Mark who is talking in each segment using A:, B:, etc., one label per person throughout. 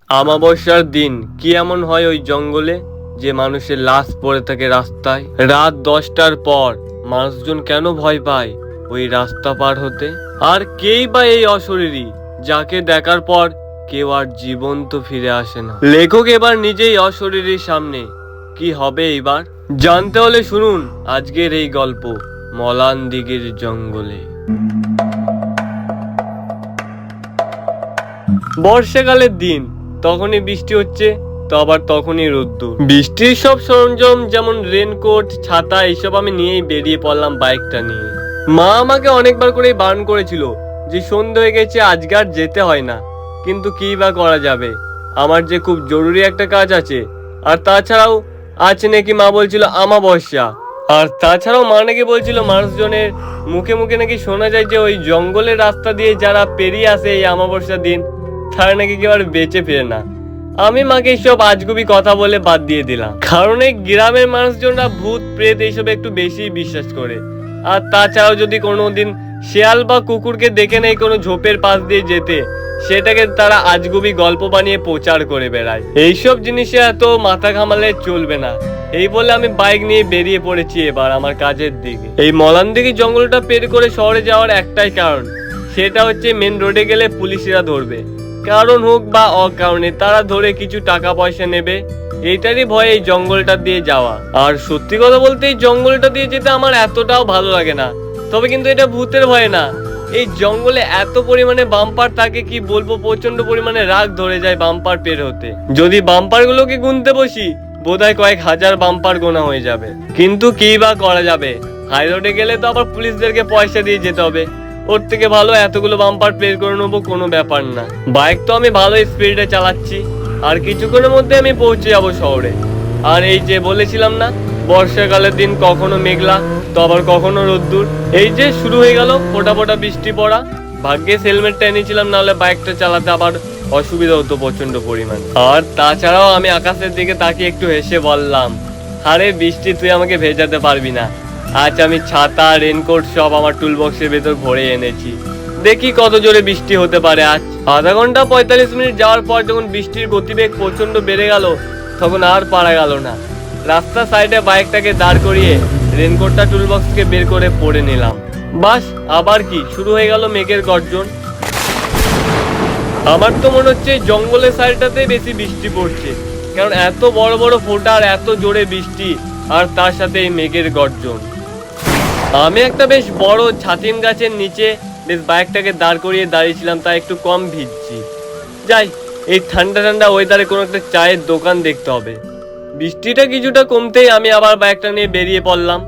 A: আমাবস্যার দিন কি এমন হয় ওই জঙ্গলে যে মানুষের লাশ পড়ে থাকে রাস্তায়? রাত 10টার পর মানুষজন কেন ভয় পায় ওই রাস্তা পার হতে? আর কেই বা এই অশরীরী যাকে দেখার পর কেউ আর জীবন্ত ফিরে আসে না? লেখক এবার নিজেই অশরীরীর সামনে কি হবে এইবার জানতে হলে শুনুন আজকের এই গল্প মলান দিঘির জঙ্গলে। বর্ষাকালের দিন, তখনই বৃষ্টি হচ্ছে, তো আবার তখনই রোদ্দুর। বৃষ্টির সব সরঞ্জাম যেমন রেনকোট, ছাতা এইসব আমি নিয়েই বেরিয়ে পড়লাম বাইকটা নিয়ে। মা আমাকে অনেকবার করেই বারণ করেছিল যে সন্ধ্যে হয়ে গেছে, আজকে আর যেতে হয় না, কিন্তু কি বা করা যাবে, আমার যে খুব জরুরি একটা কাজ আছে। আর তাছাড়াও আছে নাকি মা বলছিল আমাবস্যা, আর তাছাড়াও মা নাকি বলছিল মানুষজনের মুখে মুখে নাকি শোনা যায় যে ওই জঙ্গলের রাস্তা দিয়ে যারা পেরিয়ে আসে এই আমাবস্যার দিন তারা নাকি কেউ আর বেঁচে ফেরে না। আমি মাকে এইসব আজগুবি কথা বলে বাদ দিয়ে দিলাম, কারণ এই গ্রামের মানুষজনরা ভূত প্রেত এইসব একটু বেশি বিশ্বাস করে। আর তাছাড়াও যদি কোনোদিন শেয়াল বা কুকুরকে দেখে নেই কোনো ঝোপের পাশ দিয়ে যেতে, সেটাকে তারা আজগুবি গল্প বানিয়ে প্রচার করে বেড়ায়। এইসব জিনিসে এত মাথা ঘামালে চলবে না, এই বলে আমি বাইক নিয়ে বেরিয়ে পড়েছি এবার আমার কাজের দিকে। এই মলানদিঘি জঙ্গলটা পের করে শহরে যাওয়ার একটাই কারণ, সেটা হচ্ছে মেন রোডে গেলে পুলিশরা ধরবে, কারণ হোক বা অকারণে তারা ধরে কিছু টাকা পয়সা নেবে, এইটারই ভয়ে এই জঙ্গলটা দিয়ে যাওয়া। আর সত্যি কথা বলতে এই জঙ্গলটা দিয়ে যেতে আমার এতটাও ভালো লাগে না, তবে কিন্তু এটা ভূতের ভয় না, এই জঙ্গলে এত পরিমাণে বাম্পার থাকে কি বলবো, প্রচন্ড পরিমাণে রাগ ধরে যায় বাম্পার পের হতে। যদি বাম্পার গুলোকে গুনতে বসি বোধহয় কয়েক হাজার বাম্পার গোনা হয়ে যাবে, কিন্তু কি বা করা যাবে, হাই রোডে গেলে তো আবার পুলিশদেরকে পয়সা দিয়ে যেতে হবে, ওর থেকে ভালো এতগুলো বাম্পার পের করে নেবো, কোনো ব্যাপার না। বাইক তো আমি ভালো স্পিডে চালাচ্ছি, আর কিছুক্ষণের মধ্যে আমি পৌঁছে যাবো শহরে। আর এই যে বলেছিলাম না বর্ষাকালের দিন কখনো মেঘলা তো আবার কখনো রোদ্দুর, এই যে শুরু হয়ে গেল ফোটা ফোটা বৃষ্টি পড়া। ভাগ্যিস হেলমেটটা এনেছিলাম, নাহলে বাইকটা চালাতে আবার অসুবিধা হতো প্রচন্ড পরিমাণ। আর তাছাড়াও আমি আকাশের দিকে তাকিয়ে একটু হেসে বললাম, আরে বৃষ্টি তুই আমাকে ভেজাতে পারবি না, আজ আমি ছাতা রেনকোট সব আমার টুল বক্সের ভেতর ভরে এনেছি, দেখি কত জোরে বৃষ্টি হতে পারে আজ। আধা ঘন্টা 45 মিনিট যাওয়ার পর যখন বৃষ্টির গতিবেগ প্রচন্ড বেড়ে গেল, তখন আর পারা গেল না, রাস্তার সাইডে বাইকটাকে দাঁড় করিয়ে রেনকোটটা টুল বক্সকে বের করে পরে নিলাম। বাস আবার কি শুরু হয়ে গেল মেঘের গর্জন। আমার তো মনে হচ্ছে জঙ্গলের সাইডটাতে বেশি বৃষ্টি পড়ছে, কারণ এত বড় বড় ফোঁটা আর এত জোরে বৃষ্টি, আর তার সাথে এই মেঘের গর্জন। আমি একটা বেশ বড় ছাতিম গাছের নিচে বেশ বাইকটাকে দাঁড় করিয়ে দাঁড়িয়েছিলাম, তাই একটু কম ভিজছি। যাই, এই ঠান্ডা ঠান্ডা ওয়েদারে কোনো একটা চায়ের দোকান দেখতে হবে। বৃষ্টিটা কিছুটা কমতেই আমি আবার বাইকটা নিয়ে বেরিয়ে পড়লাম।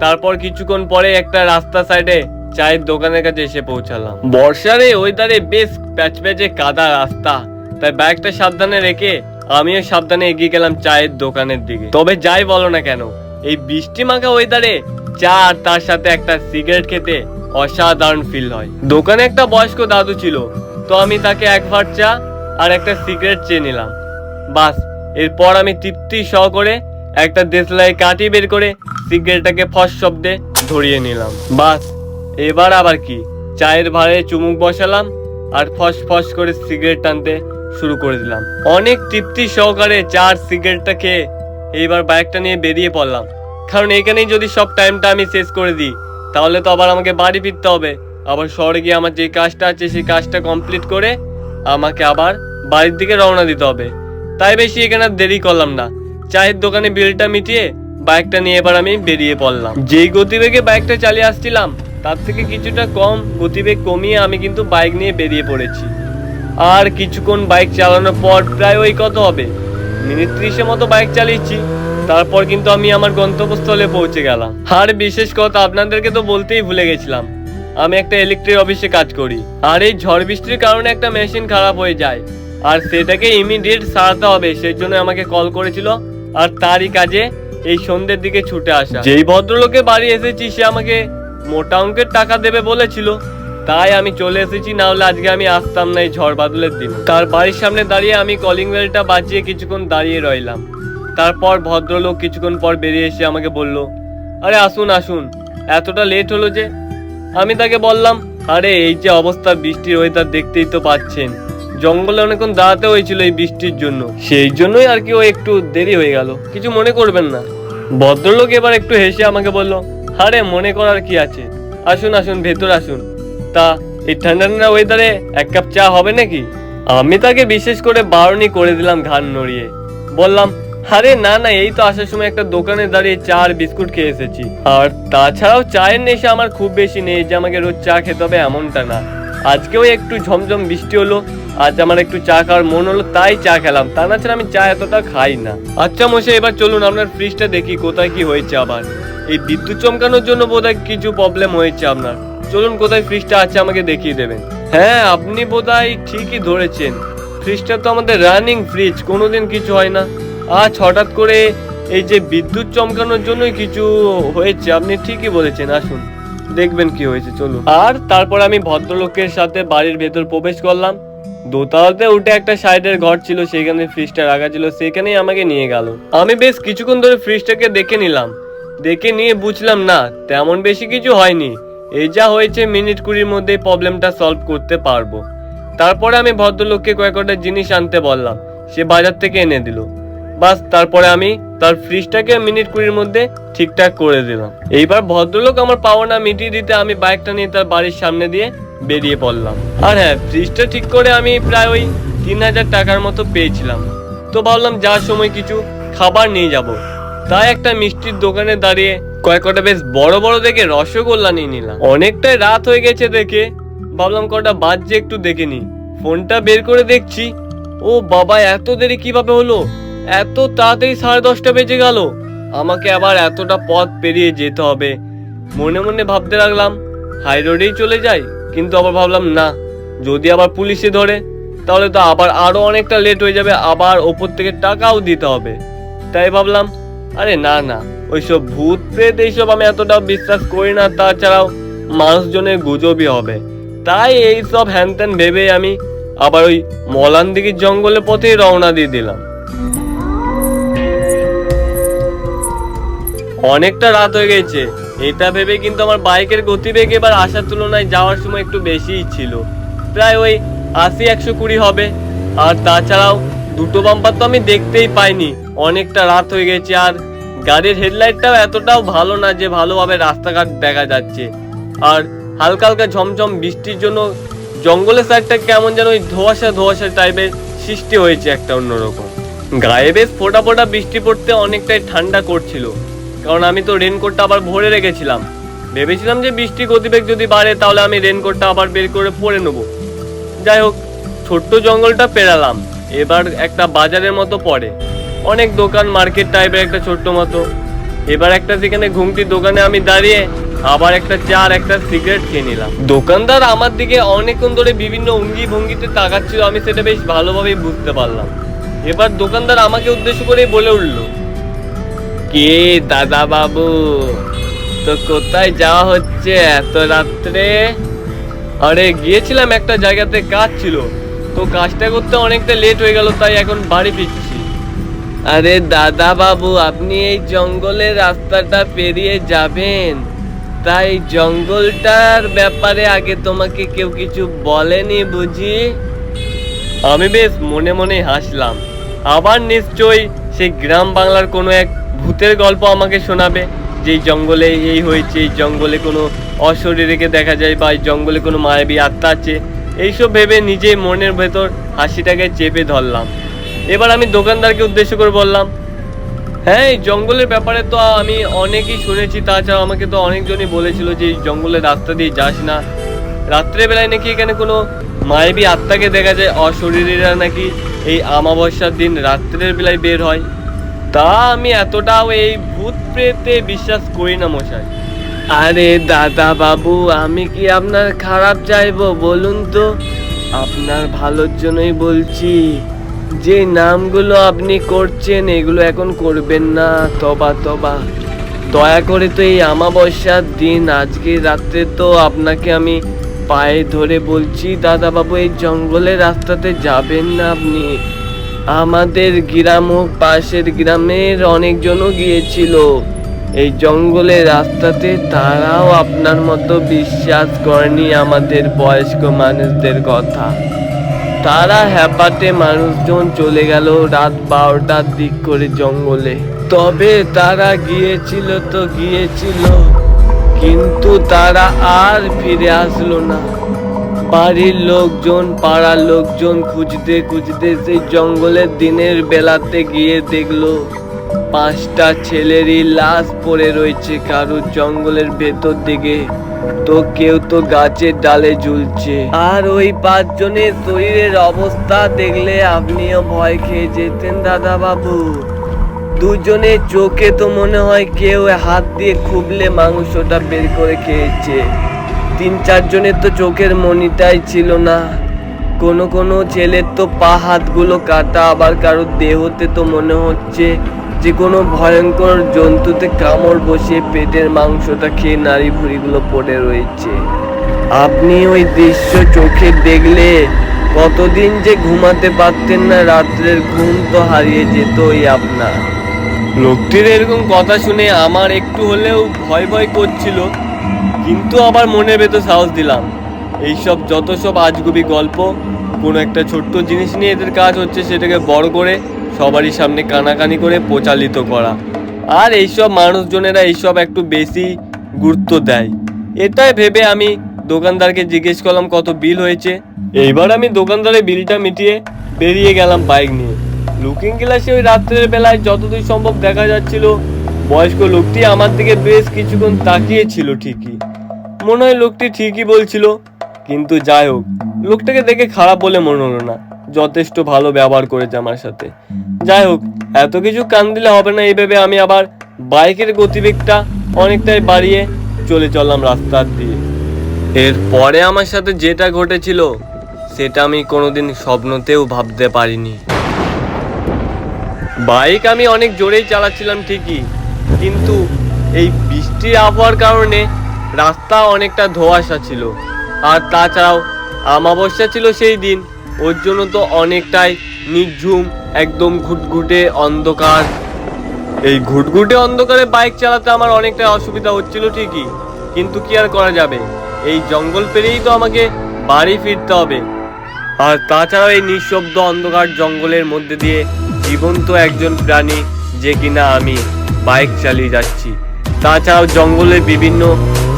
A: তারপর কিছুক্ষণ পরে একটা রাস্তা সাইডে চায়ের দোকানের কাছে এসে পৌঁছালাম। বর্ষার এই ওয়েদারে বেশ প্যাচপ্যাচে কাদা রাস্তা, তাই বাইকটা সাবধানে রেখে আমিও সাবধানে এগিয়ে গেলাম চায়ের দোকানের দিকে। তবে যাই বলো না কেন, এই বৃষ্টি মাখা ওয়েদারে চা আর তার সাথে একটা সিগারেট খেতে অসাধারণ ফিল হয়। দোকানে একটা বয়স্ক দাদু ছিল, তো আমি তাকে এক ভাট চা আর একটা সিগারেট চেয়ে নিলাম। বাস, এরপর আমি তৃপ্তি সহকারে একটা দেশলাই কাঠি বের করে সিগারেটটাকে ফস শব্দে ধরিয়ে নিলাম। বাস, এবার আবার কি, চায়ের ভারে চুমুক বসালাম আর ফস ফস করে সিগারেট টানতে শুরু করে দিলাম। অনেক তৃপ্তি সহকারে চার সিগারেটটা খেয়ে এইবার বাইকটা নিয়ে বেরিয়ে পড়লাম, কারণ এখানেই যদি সব টাইমটা আমি শেষ করে দিই তাহলে তো আবার আমাকে বাড়ি ফিরতে হবে, আবার শহরে গিয়ে আমার যে কাজটা আছে সেই কাজটা কমপ্লিট করে আমাকে আবার বাড়ির দিকে রওনা দিতে হবে। তাই বেশি এখানে দেরি করলাম না, চায়ের দোকানে বিলটা মিটিয়ে বাইকটা নিয়ে এবার আমি বেরিয়ে পড়লাম। যেই গতিবেগে বাইকটা চালিয়ে আসছিলাম তার থেকে কিছুটা কম গতিবেগ কমিয়ে আমি কিন্তু বাইক নিয়ে বেরিয়ে পড়েছি। আর কিছুক্ষণ বাইক চালানোর পর প্রায় ওই কত হবে, মিনিট 30 মতো বাইক চালিয়েছি, তারপর কিন্তু আমি আমার গন্তব্যস্থলে পৌঁছে গেলাম। আর বিশেষ কথা আপনাদেরকে তো বলতেই ভুলে গেছিলাম, আমি একটা ইলেকট্রিক অফিসে কাজ করি, আর এই ঝড় বৃষ্টির কারণে একটা মেশিন খারাপ হয়ে যায়, আর সেটাকে ইমিডিয়েট সারাতে হবে, সেই জন্য আমাকে কল করেছিল। আর তারই কাজে এই সন্ধ্যের দিকে ছুটে আসা। যেই ভদ্রলোকে বাড়ি এসেছি সে আমাকে মোটা অঙ্কের টাকা দেবে বলেছিল, তাই আমি চলে এসেছি, না হলে আজকে আমি আসতাম না এই ঝড় বাদলের দিন। তার বাড়ির সামনে দাঁড়িয়ে আমি কলিং বেলটা বাজিয়ে কিছুক্ষণ দাঁড়িয়ে রইলাম। তারপর ভদ্রলোক কিছুক্ষণ পর বেরিয়ে এসে আমাকে বলল, আরে আসুন আসুন, এতটা লেট হলো যে? আমি তাকে বললাম, আরে এই যে অবস্থা, বৃষ্টির ওয়েদার দেখতেই তো পাচ্ছেন, জঙ্গলে অনেকক্ষণ দাঁড়াতে হয়েছিল এই বৃষ্টির জন্য, সেই জন্যই আর কি ও একটু দেরি হয়ে গেল, কিছু মনে করবেন না। ভদ্রলোক এবার একটু হেসে আমাকে বলল, আরে মনে করার কি আছে, আসুন আসুন ভেতর আসুন। তা এই ঠান্ডা ঠান্ডা ওয়েদারে এক কাপ চা হবে নাকি? আমি তাকে বিশেষ করে বারণই করে দিলাম ঘাড় নড়িয়ে, বললাম, আরে না না, এই তো আসার সময় একটা দোকানে দাঁড়িয়ে চা আর বিস্কুট খেয়ে এসেছি। আর তাছাড়াও চায়ের নেশা আমার খুব বেশি নেই যে আমাকে রোজ চা খেতে হবে এমনটা না। আজকেও একটু ঝমঝম বৃষ্টি হলো, আজ আমার একটু চা খাওয়ার মন হলো তাই চা খেলাম, তা না ছাড়া আমি চা এতটা খাই না। আচ্ছা মশাই, এবার চলুন আপনার ফ্রিজটা দেখি কোথায় কি হয়েছে। আবার এই বিদ্যুৎ চমকানোর জন্য বোধহয় কিছু প্রবলেম হয়েছে আপনার। চলুন কোথায় ফ্রিজটা আছে আমাকে দেখিয়ে দেবেন। হ্যাঁ আপনি বোধহয় ঠিকই ধরেছেন, ফ্রিজটা তো আমাদের রানিং ফ্রিজ, কোনোদিন কিছু হয় না। আজ হঠাৎ করে এই যে বিদ্যুৎ চমকানোর জন্যই কিছু হয়েছে, আপনি ঠিকই বলেছেন। আসুন দেখবেন কি হয়েছে, চলুন। আর তারপর আমি ভদ্রলোকের সাথে বাড়ির ভেতর প্রবেশ করলাম। দোতলাতে উঠে একটা সাইডের ঘর ছিল, সেখানে ফ্রিজটা রাখা ছিল, সেখানেই আমাকে নিয়ে গেল। আমি বেশ কিছুক্ষণ ধরে ফ্রিজটাকে দেখে নিলাম, দেখে নিয়ে বুঝলাম না তেমন বেশি কিছু হয়নি, এই যা হয়েছে মিনিট 20-র মধ্যেই প্রবলেমটা সলভ করতে পারবো। তারপরে আমি ভদ্রলোককে কয়েকটা জিনিস আনতে বললাম, সে বাজার থেকে এনে দিল। বাস তারপরে আমি তার ফ্রিজটাকে মিনিট 20-র মধ্যে ঠিকঠাক করে দিলাম। এইবার ভদ্রলোক আমার পাওনা মিটিয়ে দিতে আমি বাইকটা নিয়ে তার বাড়ির সামনে দিয়ে বেরিয়ে পড়লাম। আর হ্যাঁ, ফ্রিজটা ঠিক করে আমি প্রায় ওই 3000 টাকার মতো পেয়েছিলাম। তো ভাবলাম যাওয়ার সময় কিছু খাবার নিয়ে যাব, তাই একটা মিষ্টির দোকানে দাঁড়িয়ে কয়েকটা বেশ বড় বড় দেখে রসগোল্লা নিয়ে নিলাম। অনেকটাই রাত হয়ে গেছে দেখে ভাবলাম কটা বাজছে একটু দেখে নি। ফোনটা বের করে দেখছি, ও বাবা এত দেরি কিভাবে হলো, এত তাড়াতাড়ি 10:30 বেজে গেল, আমাকে আবার এতটা পথ পেরিয়ে যেতে হবে। মনে মনে ভাবতে লাগলাম হাই রোডেই চলে যাই, কিন্তু আবার ভাবলাম না, যদি আবার পুলিশে ধরে তাহলে তো আবার আরো অনেকটা লেট হয়ে যাবে, আবার ওপর থেকে টাকাও দিতে হবে। তাই ভাবলাম আরে না না, ওইসব ভূত প্রেত এইসব আমি এতটাও বিশ্বাস করি না, তাছাড়াও মানুষজনের গুজবই হবে। তাই এইসব হ্যান ত্যান ভেবে আমি আবার ওই মলানদিঘির জঙ্গলের পথেই রওনা দিয়ে দিলাম। অনেকটা রাত হয়ে গেছে এটা ভেবে কিন্তু আমার বাইকের গতিবেগ এবার আসার তুলনায় যাওয়ার সময় একটু বেশিই ছিল, প্রায় ওই 80-120 হবে। আর তাছাড়াও দুটো বাম্পার তো আমি দেখতেই পাইনি, অনেকটা রাত হয়ে গেছে। আর গাড়ির হেডলাইটটাও এতটাও ভালো না যে ভালোভাবে রাস্তাঘাট দেখা যাচ্ছে। আর হালকা হালকা ঝমঝম বৃষ্টির জন্য জঙ্গলের সাইডটা কেমন যেন ওই ধোঁয়াশা ধোঁয়াশা টাইপের সৃষ্টি হয়েছে একটা অন্যরকম। গায়ে বেশ ফোটা ফোটা বৃষ্টি পড়তে অনেকটাই ঠান্ডা করছিল, কারণ আমি তো রেনকোটটা আবার ভরে রেখেছিলাম। ভেবেছিলাম যে বৃষ্টি গতিবেগ যদি বাড়ে তাহলে আমি রেনকোটটা আবার বের করে পরে নেবো। যাই হোক, ছোট্ট জঙ্গলটা পেরালাম, এবার একটা বাজারের মতো পড়ে, অনেক দোকান মার্কেট টাইপের একটা ছোট্ট মতো। এবার একটা সেখানে ঘুমটির দোকানে আমি দাঁড়িয়ে আবার একটা চা আর একটা সিগারেট খেয়ে নিলাম। দোকানদার আমার দিকে অনেকক্ষণ ধরে বিভিন্ন অঙ্গি ভঙ্গিতে তাকাচ্ছিল, আমি সেটা বেশ ভালোভাবেই বুঝতে পারলাম। এবার দোকানদার আমাকে উদ্দেশ্য করেই বলে উঠলো, কে দাদা বাবু, তো কোথায় যাওয়া হচ্ছে এত রাত্রে? আরে গিয়েছিলাম একটা জায়গাতে, কাজ ছিল, তো কাজটা করতে অনেকটা লেট হয়ে গেল, তাই এখন বাড়ি ফিরছি। আরে দাদা বাবু, আপনি এই জঙ্গলের রাস্তাটা পেরিয়ে যাবেন, তাই জঙ্গলটার ব্যাপারে আগে তোমাকে কেউ কিছু বলেনি বুঝি? আমি বেশ মনে মনে হাসলাম, আবার নিশ্চয়ই সেই গ্রাম বাংলার কোনো এক ভূতের গল্প আমাকে শোনাবে, যে জঙ্গলে এই হয়েছে, এই জঙ্গলে কোনো অশরীরীকে দেখা যায়, বা এই জঙ্গলে কোনো মায়াবী আত্মা আছে, এইসব ভেবে নিজেই মনের ভেতর হাসিটাকে চেপে ধরলাম। এবার আমি দোকানদারকে উদ্দেশ্য করে বললাম, হ্যাঁ এই জঙ্গলের ব্যাপারে তো আমি অনেকই শুনেছি, তাছাড়া আমাকে তো অনেকজনই বলেছিল যে এই জঙ্গলের রাস্তা দিয়ে যাস না, রাত্রেবেলায় নাকি এখানে কোনো মায়াবী আত্মাকে দেখা যায়, অশরীরীরা নাকি এই অমাবস্যার দিন রাত্রের বেলায় বের হয়। তা আমি এতটাও এই ভূত প্রেতে বিশ্বাস করি না মশাই। আরে দাদা বাবু, আমি কি আপনার খারাপ চাইবো বলুন তো, আপনার ভালোর জন্যই বলছি। যে নামগুলো আপনি করছেন এগুলো এখন করবেন না, তবা তবা। দয়া করে তো এই অমাবস্যার দিন আজকে রাত্রে তো আপনাকে আমি পায়ে ধরে বলছি দাদা বাবু, এই জঙ্গলের রাস্তাতে যাবেন না আপনি। আমাদের গ্রাম ও পাশের গ্রামের অনেকজনও গিয়েছিল এই জঙ্গলের রাস্তাতে, তারাও আপনার মতো বিশ্বাস করেনি আমাদের বয়স্ক মানুষদের কথা। তারা হ্যাপাতে মানুষজন চলে গেল রাত 12টার দিক করে জঙ্গলে। তবে তারা গিয়েছিল তো গিয়েছিল, কিন্তু তারা আর ফিরে আসলো না। বাড়ির লোকজন, পাড়ার লোকজন খুঁজতে খুঁজতে সেই জঙ্গলের দিনের বেলাতে গিয়ে দেখলো 5টা ছেলেরই লাশ পড়ে রয়েছে কারুর জঙ্গলের ভেতর দিকে, তো কেউ তো গাছের ডালে ঝুলছে। আর ওই 5 জনের শরীরের অবস্থা দেখলে আপনিও ভয় খেয়ে যেতেন দাদা বাবু। 2 জনের চোখে তো মনে হয় কেউ হাত দিয়ে খুবলে মাংসটা বের করে খেয়েছে। 3-4 জনের তো চোখের মনিটাই ছিল না। কোনো ছেলের তো পা হাতগুলো কাটা, আবার কারোর দেহতে তো মনে হচ্ছে যে কোনো ভয়ঙ্কর জন্তুতে কামড় বসিয়ে পেটের মাংসটা খেয়ে নাড়ি ভুঁড়িগুলো পড়ে রয়েছে। আপনি ওই দৃশ্য চোখে দেখলে কতদিন যে ঘুমাতে পারতেন না, রাত্রের ঘুম তো হারিয়ে যেত আপনার। লোকটির এরকম কথা শুনে আমার একটু হলেও ভয় ভয় করছিল, কিন্তু আবার মনের ভেতর সাহস দিলাম। এইসব যত সব আজগুবি গল্প, কোনো একটা ছোট্ট জিনিস নিয়ে এদের কাজ হচ্ছে সেটাকে বড় করে সবারই সামনে কানাকানি করে প্রচালিত করা। আর এইসব মানুষজনেরা এইসব একটু বেশি গুরুত্ব দেয়। এটাই ভেবে আমি দোকানদারকে জিজ্ঞেস করলাম কত বিল হয়েছে। এইবার আমি দোকানদারের বিলটা মিটিয়ে বেরিয়ে গেলাম বাইক নিয়ে। লুকিং গ্লাসে ওই রাত্রের বেলায় যতদূর সম্ভব দেখা যাচ্ছিল বয়স্ক লোকটি আমার দিকে বেশ কিছুক্ষণ তাকিয়ে ছিল। ঠিকই মনে হয় লোকটি ঠিকই বলছিল, কিন্তু যাই হোক, লোকটাকে দেখে খারাপ বলে মনে হলো না, যথেষ্ট ভালো ব্যবহার করেছে আমার সাথে। যাই হোক, এত কিছু কান দিলে হবে না, এই ভেবে আমি আবার বাইকের গতিবেগটা অনেকটাই বাড়িয়ে চলে চললাম রাস্তার দিয়ে। এরপরে আমার সাথে যেটা ঘটেছিল সেটা আমি কোনোদিন স্বপ্নতেও ভাবতে পারিনি। বাইক আমি অনেক জোরেই চালাচ্ছিলাম ঠিকই, কিন্তু এই বৃষ্টির আবহাওয়ার কারণে রাস্তা অনেকটা ধোঁয়াশা ছিল। আর তাছাড়াও অমাবস্যা ছিল সেই দিন, ওর জন্য তো অনেকটাই নির্ঝুম, একদম ঘুটঘুটে অন্ধকার। এই ঘুটঘুটে অন্ধকারে বাইক চালাতে আমার অনেকটাই অসুবিধা হচ্ছিল ঠিকই, কিন্তু কি আর করা যাবে, এই জঙ্গল পেরিয়েই তো আমাকে বাড়ি ফিরতে হবে। আর তাছাড়াও এই নিঃশব্দ অন্ধকার জঙ্গলের মধ্যে দিয়ে জীবন্ত একজন প্রাণী যে কিনা আমি বাইক চালিয়ে যাচ্ছি। তাছাড়াও জঙ্গলের বিভিন্ন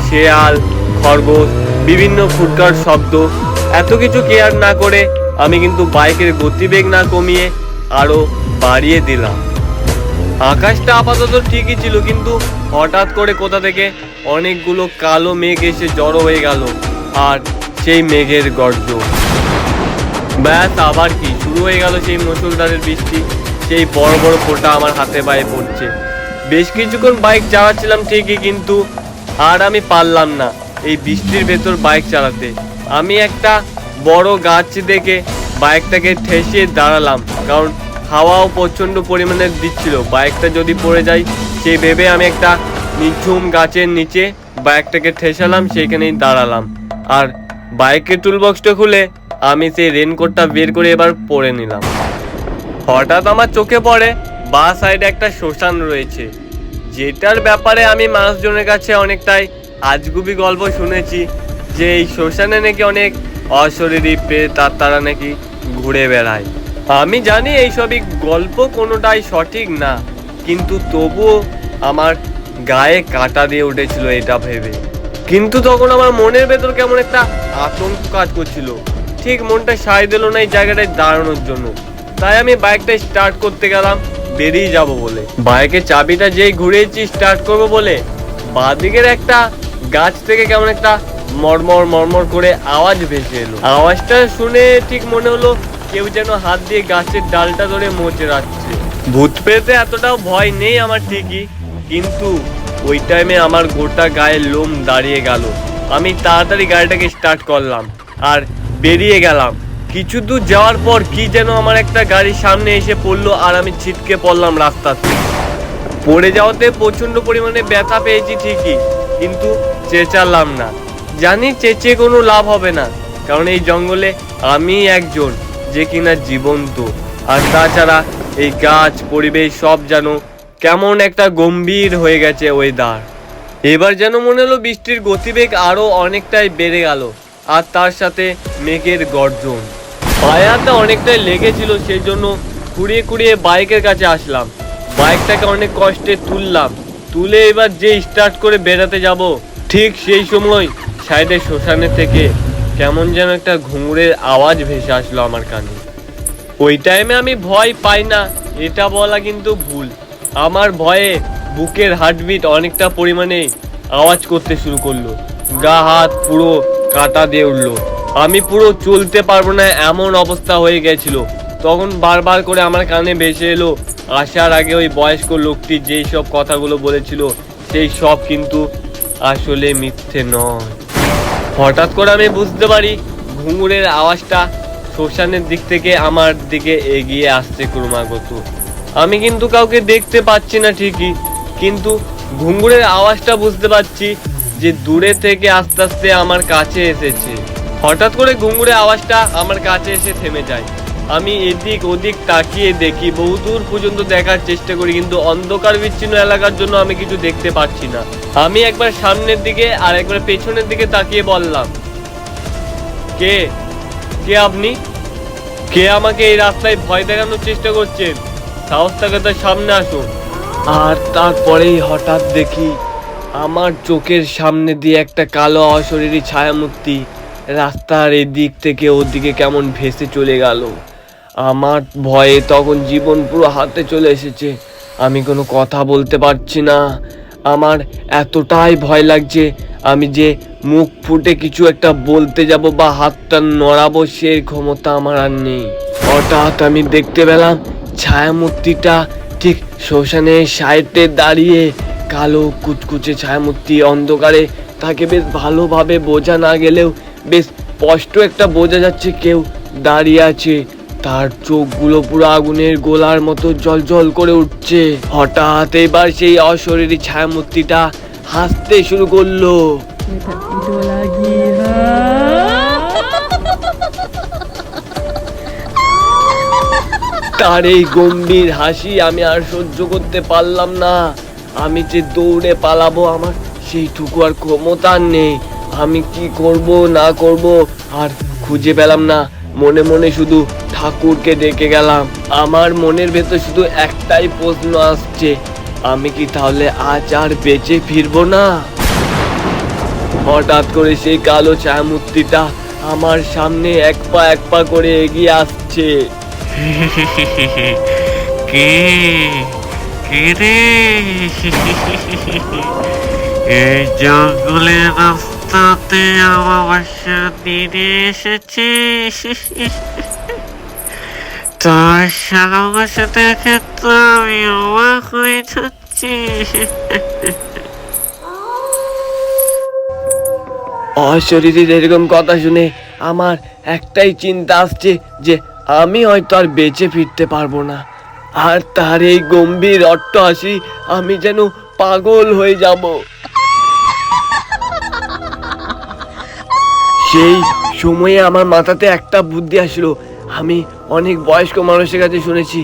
A: শেয়াল, খরগোশ, বিভিন্ন ফুটকার শব্দ, এত কিছু কেয়ার না করে আমি কিন্তু বাইকের গতিবেগ না কমিয়ে আরো বাড়িয়ে দিলাম। আকাশটা আপাতত ঠিকই ছিল, কিন্তু হঠাৎ করে কোথা থেকে অনেকগুলো কালো মেঘ এসে জড়ো হয়ে গেল, আর সেই মেঘের গর্জন। ব্যাস, আবার কি শুরু হয়ে গেল সেই মুষলধারের বৃষ্টি। সেই বড় বড় ফোঁটা আমার হাতে পায়ে পড়ছে। বেশ কিছুক্ষণ বাইক চালাচ্ছিলাম ঠিকই, কিন্তু আর আমি পারলাম না এই বৃষ্টির ভেতর বাইক চালাতে। আমি একটা বড় গাছ দেখে বাইকটাকে ঠেসিয়ে দাঁড়ালাম, কারণ হাওয়াও প্রচণ্ড পরিমাণে দিচ্ছিল। বাইকটা যদি পড়ে যায় সেই ভেবে আমি একটা নিঝুম গাছের নিচে বাইকটাকে ঠেসালাম, সেইখানেই দাঁড়ালাম। আর বাইকের টুলবক্সটা খুলে আমি সেই রেনকোটটা বের করে এবার পরে নিলাম। হঠাৎ আমার চোখে পড়ে বাঁ সাইডে একটা শ্মশান রয়েছে, যেটার ব্যাপারে আমি মানুষজনের কাছে অনেকটাই আজগুবি গল্প শুনেছি, যে এই শ্মশানে নাকি অনেক অশরীরী প্রেত আত্মারা নাকি ঘুরে বেড়ায়। আমি জানি এইসবই গল্প কোনোটাই সঠিক না, কিন্তু তবুও আমার গায়ে কাঁটা দিয়ে উঠেছিল এটা ভেবে। কিন্তু তখন আমার মনের ভেতর কেমন একটা আতঙ্ক কাজ করছিল, ঠিক মনটা সায় দিল না এই জায়গাটায় দাঁড়ানোর জন্য। তাই আমি বাইকটা স্টার্ট করতে গেলাম বেরিয়ে যাব বলে। বাইকের চাবিটা যেই ঘুরিয়েছি স্টার্ট করব বলে, বাঁদিকের একটা গাছ থেকে কেমন একটা মরমর মরমর করে আওয়াজ ভেসে এলো। আওয়াজটা শুনে ঠিক মনে হলো কেউ যেন হাত দিয়ে গাছের ডালটা ধরে মোচড় রাখছে। ভূত পেতে এতটাও ভয় নেই আমার ঠিকই, কিন্তু ওই টাইমে আমার গোটা গায়ের লোম দাঁড়িয়ে গেল। আমি তাড়াতাড়ি গাড়িটাকে স্টার্ট করলাম আর বেরিয়ে গেলাম। কিছু দূর যাওয়ার পর কি যেন আমার একটা গাড়ির সামনে এসে পড়লো, আর আমি ছিটকে পড়লাম রাস্তাতে। পড়ে যাওয়াতে প্রচন্ড পরিমাণে ব্যথা পেয়েছি ঠিকই, কিন্তু চেঁচালাম না। জানি চেঁচিয়ে কোনো লাভ হবে না, কারণ এই জঙ্গলে আমি একজন যে কিনা জীবন্ত। আর তাছাড়া এই গাছ, পরিবেশ সব যেন কেমন একটা গম্ভীর হয়ে গেছে ওয়েদার। এবার যেন মনে হলো বৃষ্টির গতিবেগ আরো অনেকটাই বেড়ে গেল, আর তার সাথে মেঘের গর্জন। পায়ে হাতে অনেকটাই লেগেছিল, সেই জন্য কুড়িয়ে কুড়িয়ে বাইকের কাছে আসলাম। বাইকটাকে অনেক কষ্টে তুলে এবার যে স্টার্ট করে বেরাতে যাব, ঠিক সেই সময় সাইডে শ্মশানে থেকে কেমন যেন একটা ঘুঙুরের আওয়াজ ভেসে আসলো আমার কানে। ওই টাইমে আমি ভয় পাই না এটা বলা কিন্তু ভুল। আমার ভয়ে বুকের হার্টবিট অনেকটা পরিমাণে আওয়াজ করতে শুরু করলো, গা হাত পুরো কাটা দিয়ে উঠলো, আমি পুরো চলতে পারবো না এমন অবস্থা হয়ে গেছিল। তখন বারবার করে আমার কানে ভেসে এলো, আসার আগে ওই বয়স্ক লোকটি যেই সব কথাগুলো বলেছিল সেই সব কিন্তু আসলে মিথ্যে নয়। হঠাৎ করে আমি বুঝতে পারি ঘুঙুরের আওয়াজটা শ্মশানের দিক থেকে আমার দিকে এগিয়ে আসছে ক্রমাগত। আমি কিন্তু কাউকে দেখতে পাচ্ছি না ঠিকই, কিন্তু ঘুঙুরের আওয়াজটা বুঝতে পারছি যে দূরে থেকে আস্তে আস্তে আমার কাছে এসেছে। হঠাৎ করে ঘুঙুরের আওয়াজটা আমার কাছে এসে থেমে যায়। আমি এদিক ওদিক তাকিয়ে দেখি, বহুদূর পর্যন্ত দেখার চেষ্টা করি, কিন্তু অন্ধকার বিচ্ছিন্ন এলাকার জন্য আমি কিছু দেখতে পাচ্ছি না। আমি একবার সামনের দিকে আর একবার পেছনের দিকে তাকিয়ে বললাম, কে কে আপনি? কে আমাকে এই রাস্তায় ভয় দেখানোর চেষ্টা করছেন? সাহস থাকে তার সামনে আসুন। আর তারপরেই হঠাৎ দেখি আমার চোখের সামনে দিয়ে একটা কালো অশরীরী ছায়ামূর্তি রাস্তার এদিক থেকে ওদিকে কেমন ভেসে চলে গেল। আমার ভয়ে তখন জীবন পুরো হাতে চলে এসেছে। আমি কোনো কথা বলতে পারছি না। আমার এতটাই ভয় লাগছে, আমি যে মুখ ফুটে কিছু একটা বলতে যাব বা হাতটা নড়াবো সেই ক্ষমতা আমার আর নেই। হঠাৎ আমি দেখতে পেলাম ছায়ামূর্তিটা ঠিক শ্মশানের সাইডে দাঁড়িয়ে। কালো কুচকুচে ছায়ামূর্তি, অন্ধকারে তাকে বেশ ভালোভাবে বোঝা না গেলেও বেশ স্পষ্ট একটা বোঝা যাচ্ছে কেউ দাঁড়িয়ে আছে। তার চোখগুলো পুরো আগুনের গোলার মতো জ্বলজ্বল করে উঠছে। হঠাৎ এবার সেই অশরীরী ছায়ামূর্তিটা হাসতে শুরু করলো। তার এই গম্ভীর হাসি আমি আর সহ্য করতে পারলাম না। আমি যে দৌড়ে পালাবো আমার সেইটুকু আর ক্ষমতা নেই। আমি কি করব না করব আর খুঁজে পেলাম না। মনে মনে শুধু ঠাকুরকে ডেকে গেলাম। আমার মনের ভেতর শুধু একটাই প্রশ্ন আসছে, আমি কি তাহলে আজ আর বেঁচে ফিরবো না? হঠাৎ করে সেই কালো ছায়ামূর্তিটা আমার সামনে এক পা করে এগিয়ে আসছে।
B: কে কে রে? এই জঙ্গলের রাস্তাতে আমার বাসা দিনে এসেছে। তার সাথে দেখে তো আমি অবাক হয়ে যাচ্ছি।
A: অশরীরীর এরকম কথা শুনে আমার একটাই চিন্তা আসছে যে আমি হয়তো আর বেঁচে ফিরতে পারবো না। আর তার এই গম্ভীর অট্টহাসি, আমি যেন পাগল হয়ে যাব। সেই সময়ে আমার মাথাতে একটা বুদ্ধি আসলো। আমি অনেক বয়স্ক মানুষের কাছে শুনেছি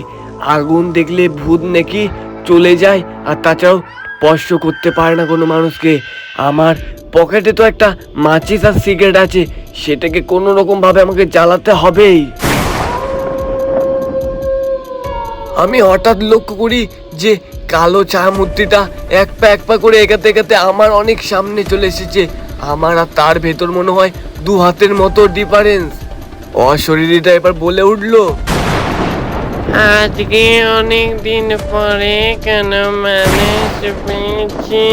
A: আগুন দেখলে ভূত নাকি চলে যায়, আর তাছাড়াও স্পর্শ করতে পারে না কোনো মানুষকে। আমার পকেটে তো একটা মাচিস আর সিগারেট আছে, সেটাকে কোনো রকম ভাবে আমাকে জ্বালাতে হবেই। আমি হঠাৎ লক্ষ্য করি যে কালো ছায়ামূর্তিটা এক পা করে এগাতে এগাতে আমার অনেক সামনে চলে এসেছে। আমার আর তার ভেতর মনে হয় 2 হাতের মতো ডিফারেন্স। অশরীরীটা এবার বলে উঠলো,
B: আজকে অনেক দিন পরে কেন মানুষ পেয়েছি।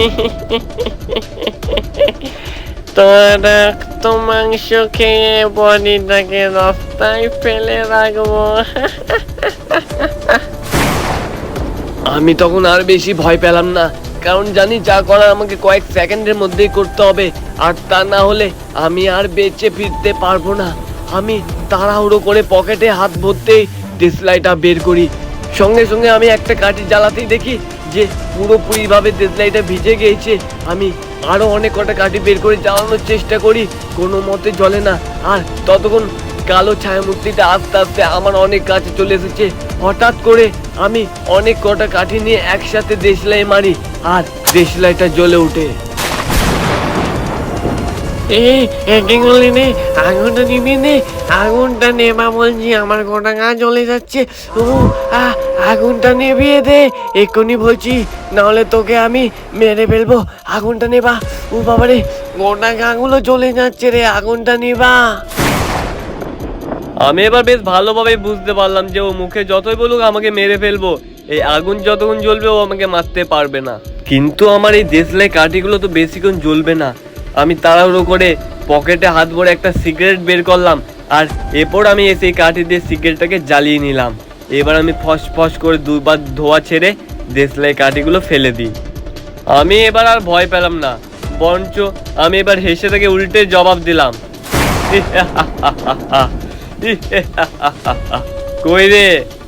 B: তোরা তো মাংস খেয়ে বডিটাকে রাস্তায় ফেলে রাখবো।
A: আমি তখন আর বেশি ভয় পেলাম না, কারণ জানি যা করার আমাকে কয়েক সেকেন্ডের মধ্যেই করতে হবে, আর তা না হলে আমি আর বেঁচে ফিরতে পারবো না। আমি তাড়াহুড়ো করে পকেটে হাত ভরতেই দেশলাইটা বের করি। সঙ্গে সঙ্গে আমি একটা কাঠি জ্বালাতেই দেখি যে পুরোপুরিভাবে দেশলাইটা ভিজে গিয়েছে। আমি আরো অনেক কটা কাঠি বের করে জ্বালানোর চেষ্টা করি, কোনো মতে জ্বলে না। আর ততক্ষণ কালো ছায়ামূর্তিটা আস্তে আস্তে আমার অনেক কাছে চলে এসেছে। হঠাৎ করে আমি অনেক কটা কাঠি নিয়ে একসাথে দেশলাই মারি আর দেশলাইটা জ্বলে ওঠে।
B: কি করলি নে? আগুনটা নিবি নে, আগুনটা নেবা বলছি, আমার গোটা গা জ্বলে যাচ্ছে। ও আগুনটা নেভিয়ে দে এক্ষুনি বলছি, নাহলে তোকে আমি মেরে ফেলবো। আগুনটা নেবা। ও বাবারে, গোটা গাগুলো জ্বলে যাচ্ছে রে, আগুনটা নেবা।
A: আমি এবার বেশ ভালোভাবে বুঝতে পারলাম যে ও মুখে যতই বলুক আমাকে মেরে ফেলবো, এই আগুন যতক্ষণ জ্বলবে ও আমাকে মারতে পারবে না। কিন্তু আমার এই দেশলাই কাঠিগুলো তো বেশিক্ষণ জ্বলবে না। আমি তাড়াহুড়ো করে পকেটে হাত ভরে একটা সিগারেট বের করলাম, আর এরপর আমি সেই কাঠি দিয়ে সিগারেটটাকে জ্বালিয়ে নিলাম। এবার আমি ফস ফস করে দুবার ধোয়া ছেড়ে দেশলাই কাঠিগুলো ফেলে দিই। আমি এবার আর ভয় পেলাম না, বরঞ্চ আমি এবার হেসে থেকে উল্টে জবাব দিলাম। কই রে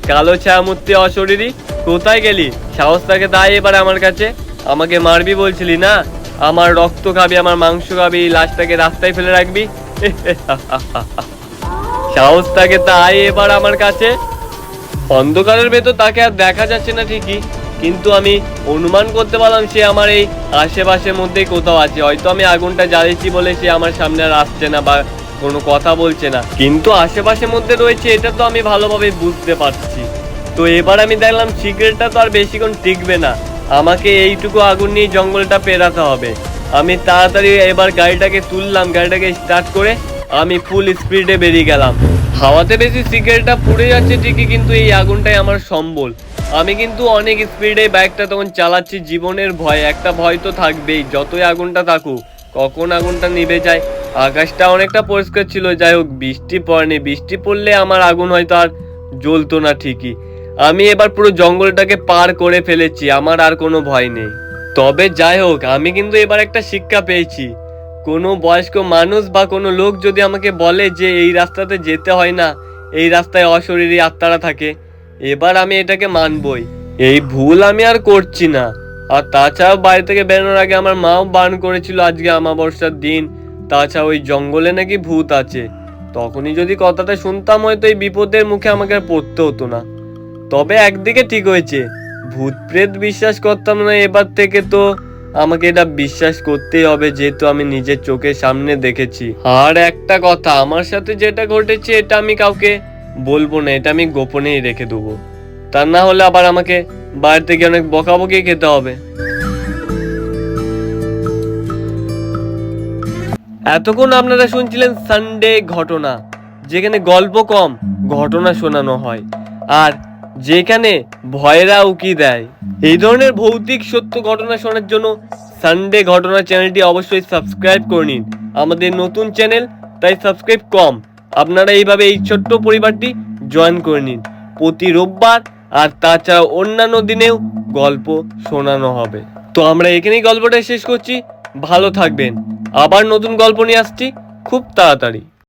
A: কালো ছায়া মূর্তি অশরীরী, কোথায় গেলি? সাহস থাকে তাই এবার আমার কাছে আমাকে মারবি বলছিলি না? আমার রক্ত খাবি, আমার মাংস খাবি, লাশটাকে রাস্তায় ফেলে রাখবি? সাহস থাকে তাই এবার আমার কাছে। অন্ধকারের ভেতর তাকে আর দেখা যাচ্ছে না ঠিকই, কিন্তু আমি অনুমান করতে পারলাম সে আমার এই আশেপাশের মধ্যেই কোথাও আছে। হয়তো আমি আগুনটা জ্বালিয়েছি বলে সে আমার সামনে আর আসছে না বা কোনো কথা বলছে না, কিন্তু আশেপাশের মধ্যে রয়েছে এটা তো আমি ভালোভাবে বুঝতে পারছি। তো এবার আমি দেখলাম সিগারেটটা তো আর বেশিক্ষণ টিকবে না, আমাকে এইটুকু আগুন নিয়ে জঙ্গলটা পেরাতে হবে। আমি তাড়াতাড়ি এবার গাড়িটাকে তুললাম, গাড়িটাকে স্টার্ট করে আমি ফুল স্পিডে বেরিয়ে গেলাম। হাওয়াতে বেশি সিগারেটটা পুড়ে যাচ্ছে ঠিকই, কিন্তু এই আগুনটাই আমার সম্বল। আমি কিন্তু অনেক স্পিডে বাইকটা তখন চালাচ্ছি, জীবনের ভয়, একটা ভয় তো থাকবেই যতই আগুনটা থাকুক, কখন আগুনটা নিভে যায়। আকাশটা অনেকটা পরিষ্কার ছিল, যাই হোক বৃষ্টি পড়েনি, বৃষ্টি পড়লে আমার আগুন হয়তো আর জ্বলতো না ঠিকই। আমি এবার পুরো জঙ্গলটাকে পার করে ফেলেছি, আমার আর কোনো ভয় নেই। তবে যাই হোক, আমি কিন্তু এবার একটা শিক্ষা পেয়েছি। কোনো বয়স্ক মানুষ বা কোনো লোক যদি আমাকে বলে যে এই রাস্তাতে যেতে হয় না, এই রাস্তায় অশরীরী আত্মারা থাকে, এবার আমি এটাকে মানবই। এই ভুল আমি আর করছি না। আর তাছাড়াও বাড়ি থেকে বেরোনোর আগে আমার মাও বারণ করেছিল আজকে অমাবস্যার দিন, তাছাড়া ওই জঙ্গলে নাকি ভূত আছে। তখনই যদি কথাটা শুনতাম হয়তো এই বিপদের মুখে আমাকে আর পড়তে হতো না। তবে একদিকে ঠিক হয়েছে, ভূত প্রেত বিশ্বাস করতাম না, এবার থেকে তো আমাকে এটা বিশ্বাস করতেই হবে, যেহেতু আমি নিজের চোখের সামনে দেখেছি। আর একটা কথা, আমার সাথে যেটা ঘটেছে এটা আমি কাউকে বলবো না, এটা আমি গোপনেই রেখে দেবো, তা না হলে আবার আমাকে বাইরে থেকে অনেক বকাবকি খেতে হবে। এতক্ষণ আপনারা শুনছিলেন সানডে ঘটনা, যেখানে গল্প কম ঘটনা শোনানো হয়, আর যেখানে ভয়েরা উকি দেয়। এই ধরনের ভৌতিক সত্য ঘটনা শোনার জন্য সানডে ঘটনা চ্যানেলটি অবশ্যই সাবস্ক্রাইব করে নিন। আমাদের নতুন চ্যানেল, তাই সাবস্ক্রাইব কম, আপনারা এইভাবে এই ছোট্ট পরিবারটি জয়েন করে নিন। প্রতি রোববার আর তাছাড়া অন্যান্য দিনেও গল্প শোনানো হবে। তো আমরা এখানেই গল্পটা শেষ করছি, ভালো থাকবেন, আবার নতুন গল্প নিয়ে আসছি খুব তাড়াতাড়ি।